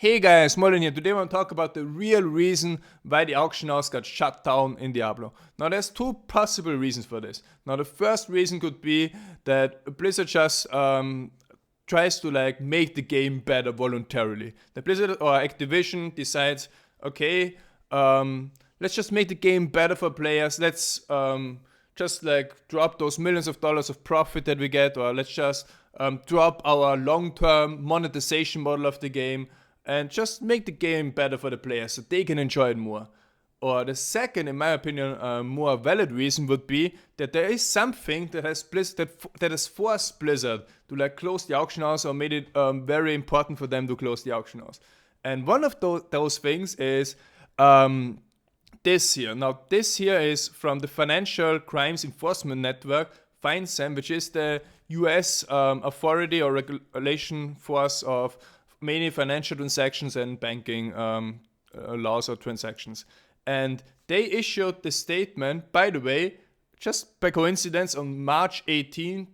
Hey guys, Moldran here. Today I want to talk about the real reason why the auction house got shut down in Diablo. Now there's two possible reasons for this. Now the first reason could be that Blizzard just tries to make the game better voluntarily. The Blizzard or Activision decides, okay, let's just make the game better for players. Let's just drop those millions of dollars of profit that we get, or let's just drop our long-term monetization model of the game and just make the game better for the players so they can enjoy it more. Or the second, in my opinion, more valid reason would be that there is something that has that has forced Blizzard to close the auction house or made it very important for them to close the auction house. And one of those things is this here. Now, this here is from the Financial Crimes Enforcement Network, FineSam, which is the US authority or regulation force of mainly financial transactions and banking laws or transactions. And they issued the statement, by the way, just by coincidence, on March 18,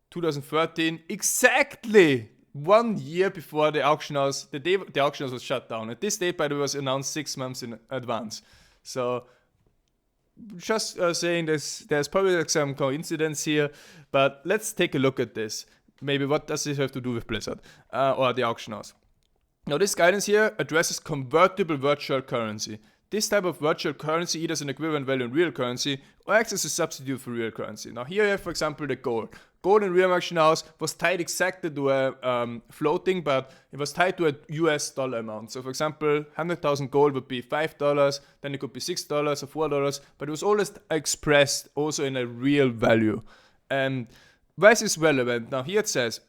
2013, exactly 1 year before the auction house, the day the auction house was shut down. And this date, by the way, was announced 6 months in advance. So just saying there's probably some coincidence here, but let's take a look at this. Maybe what does this have to do with Blizzard or the auction house? Now this guidance here addresses convertible virtual currency. This type of virtual currency either has an equivalent value in real currency or acts as a substitute for real currency. Now here you have, for example, the gold. Gold in real auction house was tied exactly to a floating, but it was tied to a US dollar amount. So for example, 100,000 gold would be $5, then it could be $6 or $4, but it was always expressed also in a real value. And why is this relevant? Now here it says,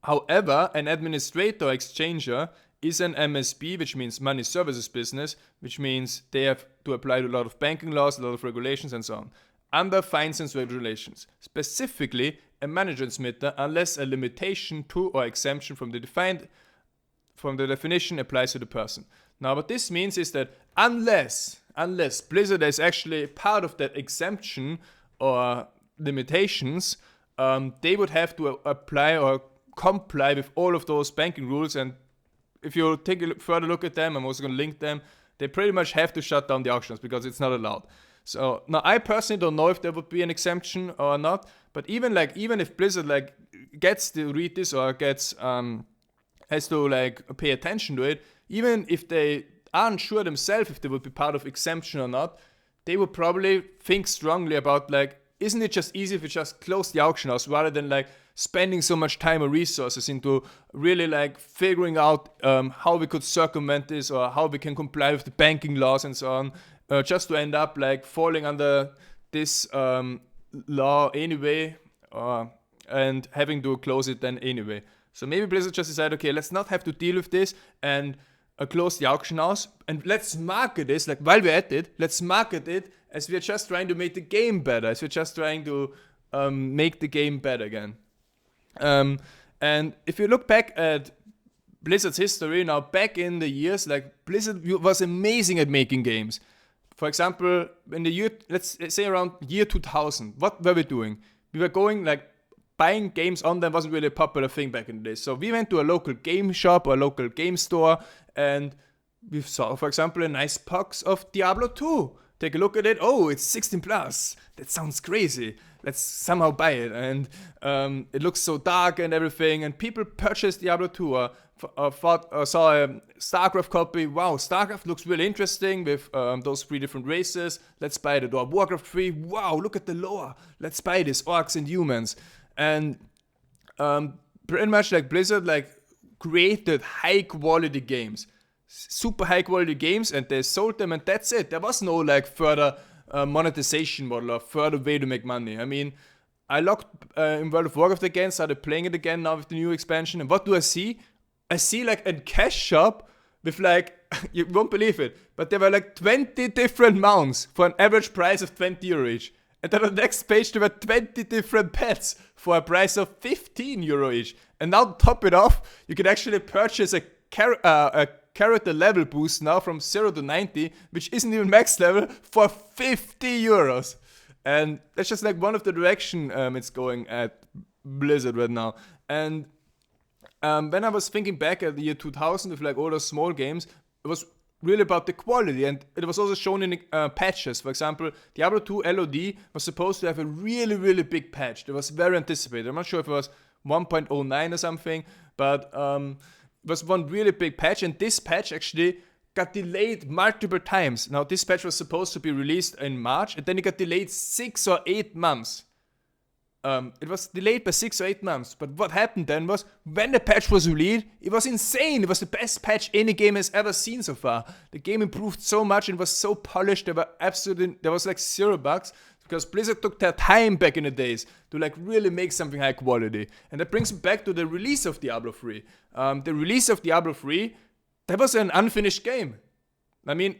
however, an administrator or exchanger is an MSB, which means money services business, which means they have to apply to a lot of banking laws, a lot of regulations and so on, under fines and regulations. Specifically, a money transmitter, unless a limitation to or exemption from the definition applies to the person. Now what this means is that unless Blizzard is actually part of that exemption or limitations, they would have to apply or comply with all of those banking rules. And if you take a further look at them, I'm also going to link them, they pretty much have to shut down the auctions because it's not allowed. So now I personally don't know if there would be an exemption or not, but even if Blizzard gets to read this or gets has to pay attention to it, even if they aren't sure themselves if they would be part of exemption or not, they would probably think strongly about isn't it just easy if we just close the auction house rather than spending so much time or resources into really figuring out how we could circumvent this or how we can comply with the banking laws and so on, just to end up falling under this law anyway and having to close it then anyway. So maybe Blizzard just decided, okay, let's not have to deal with this and close the auction house, and let's market this, while we're at it, let's market it as we're just trying to make the game better, as we're just trying to make the game better again. And if you look back at Blizzard's history, now back in the years, Blizzard was amazing at making games. For example, in the year, let's say around year 2000, what were we doing? We were going buying games on them wasn't really a popular thing back in the day. So we went to a local game shop or a local game store and we saw, for example, a nice box of Diablo 2. Take a look at it. Oh, it's 16 plus. That sounds crazy. Let's somehow buy it. And it looks so dark and everything. And people purchased Diablo 2 or saw a StarCraft copy. Wow, StarCraft looks really interesting with those 3 different races. Let's buy it. Or Warcraft 3. Wow, look at the lore. Let's buy this. Orcs and humans. And pretty much Blizzard created high quality games. Super high quality games, and they sold them and that's it. There was no further monetization model or further way to make money. I mean, I logged in World of Warcraft again, started playing it again now with the new expansion, and what do I see? I see a cash shop with you won't believe it, but there were 20 different mounts for an average price of 20 euro each. And then on the next page there were 20 different pets for a price of 15 euro each. And now to top it off, you can actually purchase a character level boost now from 0 to 90, which isn't even max level, for 50 euros. And that's just one of the direction it's going at Blizzard right now. And when I was thinking back at the year 2000 with like all those small games, it was really about the quality, and it was also shown in patches. For example, Diablo 2 LOD was supposed to have a really, really big patch that was very anticipated. I'm not sure if it was 1.09 or something, but it was one really big patch, and this patch actually got delayed multiple times. Now, this patch was supposed to be released in March, and then it got delayed 6 or 8 months. It was delayed by 6 or 8 months, but what happened then was, when the patch was released, it was insane. It was the best patch any game has ever seen so far. The game improved so much and was so polished. There was like 0 bugs, because Blizzard took their time back in the days to like really make something high quality. And that brings me back to the release of Diablo 3. The release of Diablo 3, that was an unfinished game. I mean,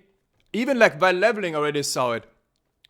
even like while leveling already saw it.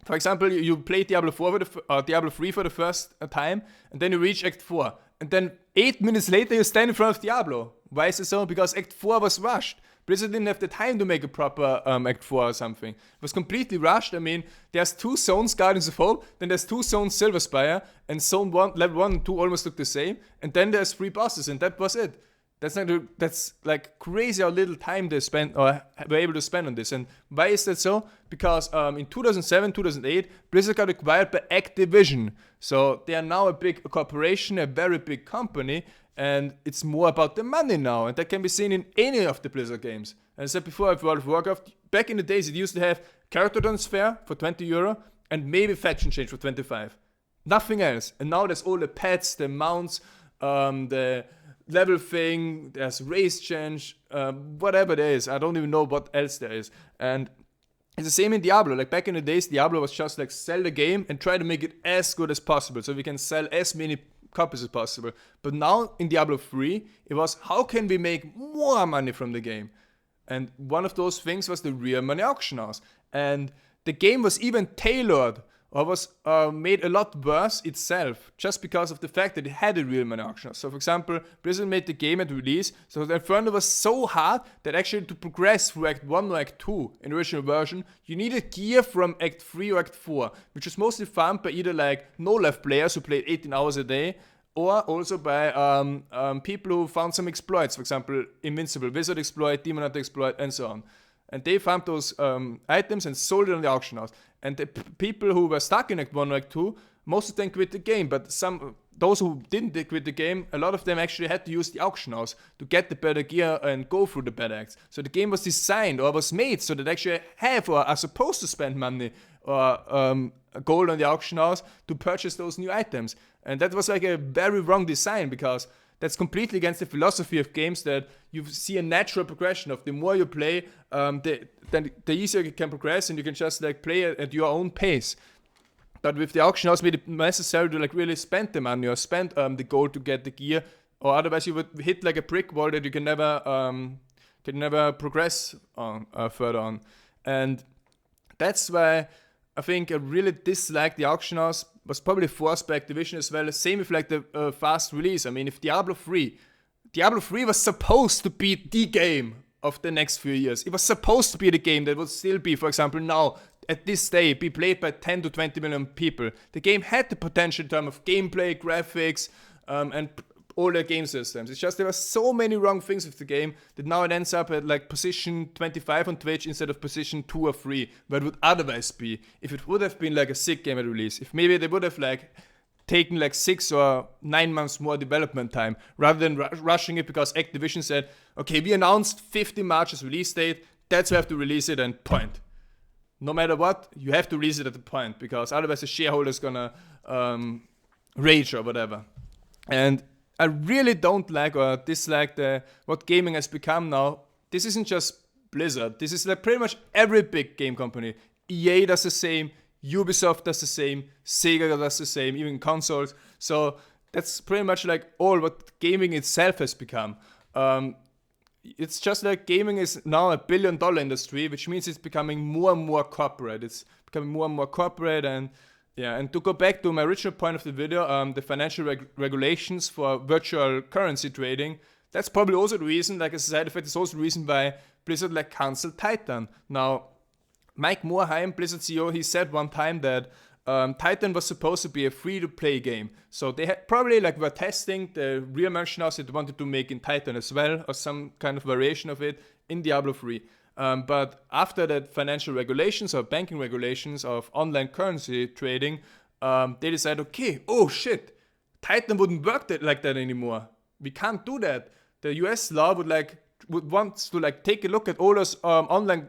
For example, you play Diablo 3 for the first time, and then you reach Act 4. And then 8 minutes later, you stand in front of Diablo. Why is it so? Because Act 4 was rushed. Blizzard didn't have the time to make a proper Act 4 or something. It was completely rushed. I mean, there's 2 zones, Guardians of Hope, then there's 2 zones, Silver Spire, and zone 1, level 1 and 2 almost look the same. And then there's 3 bosses, and that was it. That's like crazy how little time they spent or were able to spend on this. And why is that so? Because in 2007, 2008, Blizzard got acquired by Activision. So they are now a big corporation, a very big company, and it's more about the money now. And that can be seen in any of the Blizzard games. And I said before, with World of Warcraft, back in the days, it used to have character transfer for €20 and maybe faction change for 25. Nothing else. And now there's all the pets, the mounts, the level thing, there's race change, whatever there is. I don't even know what else there is. And it's the same in Diablo. Like back in the days, Diablo was just like sell the game and try to make it as good as possible so we can sell as many copies as possible. But now in Diablo 3, it was how can we make more money from the game? And one of those things was the real money auction house. And the game was even tailored, or was made a lot worse itself, just because of the fact that it had a real money auction. So for example, Blizzard made the game at release, so the Inferno was so hard that actually to progress through Act 1 or Act 2 in the original version, you needed gear from Act 3 or Act 4, which was mostly farmed by either like no-life players who played 18 hours a day, or also by people who found some exploits, for example, Invincible Wizard exploit, Demon Hunter exploit, and so on. And they found those items and sold it on the auction house. And the people who were stuck in Act 1 or Act 2, most of them quit the game. But those who didn't quit the game, a lot of them actually had to use the auction house to get the better gear and go through the better acts. So the game was designed or was made so that actually have or are supposed to spend money or gold on the auction house to purchase those new items. And that was like a very wrong design, because that's completely against the philosophy of games, that you see a natural progression of the more you play, the easier you can progress, and you can just like play at your own pace. But with the auction house, made it necessary to like really spend the money or spend the gold to get the gear, or otherwise you would hit like a brick wall that you can never progress on further on. And that's why I think I really disliked the auction house. Was probably forced by Activision as well. Same with like the fast release. I mean, if Diablo 3 was supposed to be the game of the next few years. It was supposed to be the game that would still be, for example, now, at this day, be played by 10 to 20 million people. The game had the potential in terms of gameplay, graphics, and all the game systems. It's just there were so many wrong things with the game that now it ends up at like position 25 on Twitch instead of position 2 or 3, where it would otherwise be if it would have been like a sick game at release. If maybe they would have like taken like 6 or 9 months more development time rather than rushing it, because Activision said, okay, we announced 15 March as release date, that's why we have to release it, and point. No matter what, you have to release it at the point, because otherwise the shareholder's gonna rage or whatever. And I really don't like or dislike what gaming has become now. This isn't just Blizzard. This is like pretty much every big game company. EA does the same, Ubisoft does the same, Sega does the same, even consoles. So that's pretty much like all what gaming itself has become. It's just like gaming is now $1 billion industry, which means it's becoming more and more corporate. It's becoming more and more corporate, and yeah, and to go back to my original point of the video, the financial regulations for virtual currency trading, that's probably also the reason, like a side effect, is also the reason why Blizzard like canceled Titan. Now, Mike Morhaime, Blizzard CEO, he said one time that Titan was supposed to be a free-to-play game. So they probably like were testing the real Auction House they wanted to make in Titan as well, or some kind of variation of it in Diablo 3. But after that financial regulations or banking regulations of online currency trading, they decided, okay, oh shit, Titan wouldn't work like that anymore. We can't do that. The US law would want to like take a look at all those online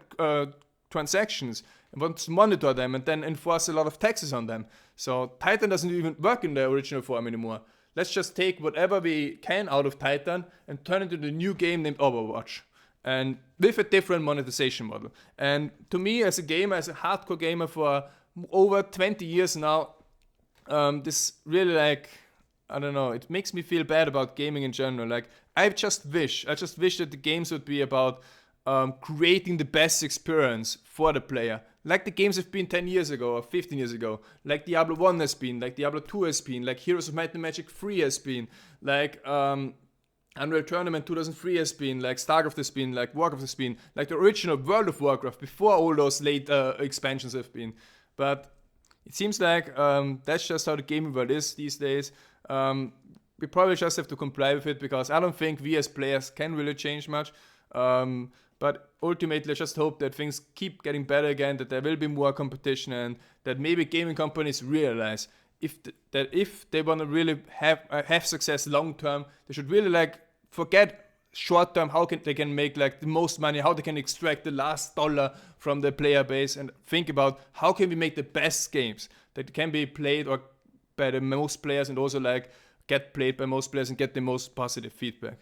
transactions and wants to monitor them and then enforce a lot of taxes on them. So Titan doesn't even work in the original form anymore. Let's just take whatever we can out of Titan and turn it into a new game named Overwatch. And with a different monetization model. And to me, as a gamer, as a hardcore gamer for over 20 years now, this really like, I don't know, it makes me feel bad about gaming in general. Like, I just wish that the games would be about creating the best experience for the player. Like the games have been 10 years ago or 15 years ago. Like Diablo 1 has been, like Diablo 2 has been, like Heroes of Might and Magic 3 has been, like Unreal Tournament 2003 has been, like StarCraft has been, like Warcraft has been, like the original World of Warcraft before all those late expansions have been. But it seems like that's just how the gaming world is these days. We probably just have to comply with it because I don't think we as players can really change much. But ultimately, I just hope that things keep getting better again, that there will be more competition, and that maybe gaming companies realize that if they want to really have success long term, they should really like forget short term how they can make like the most money, how they can extract the last dollar from the player base, and think about how can we make the best games that can be played or by the most players and also like get played by most players and get the most positive feedback.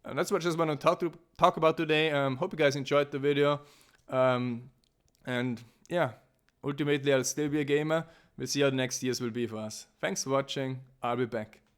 And that's what I just want to talk about today. Hope you guys enjoyed the video. And yeah, ultimately I'll still be a gamer. We'll see how the next years will be for us. Thanks for watching. I'll be back.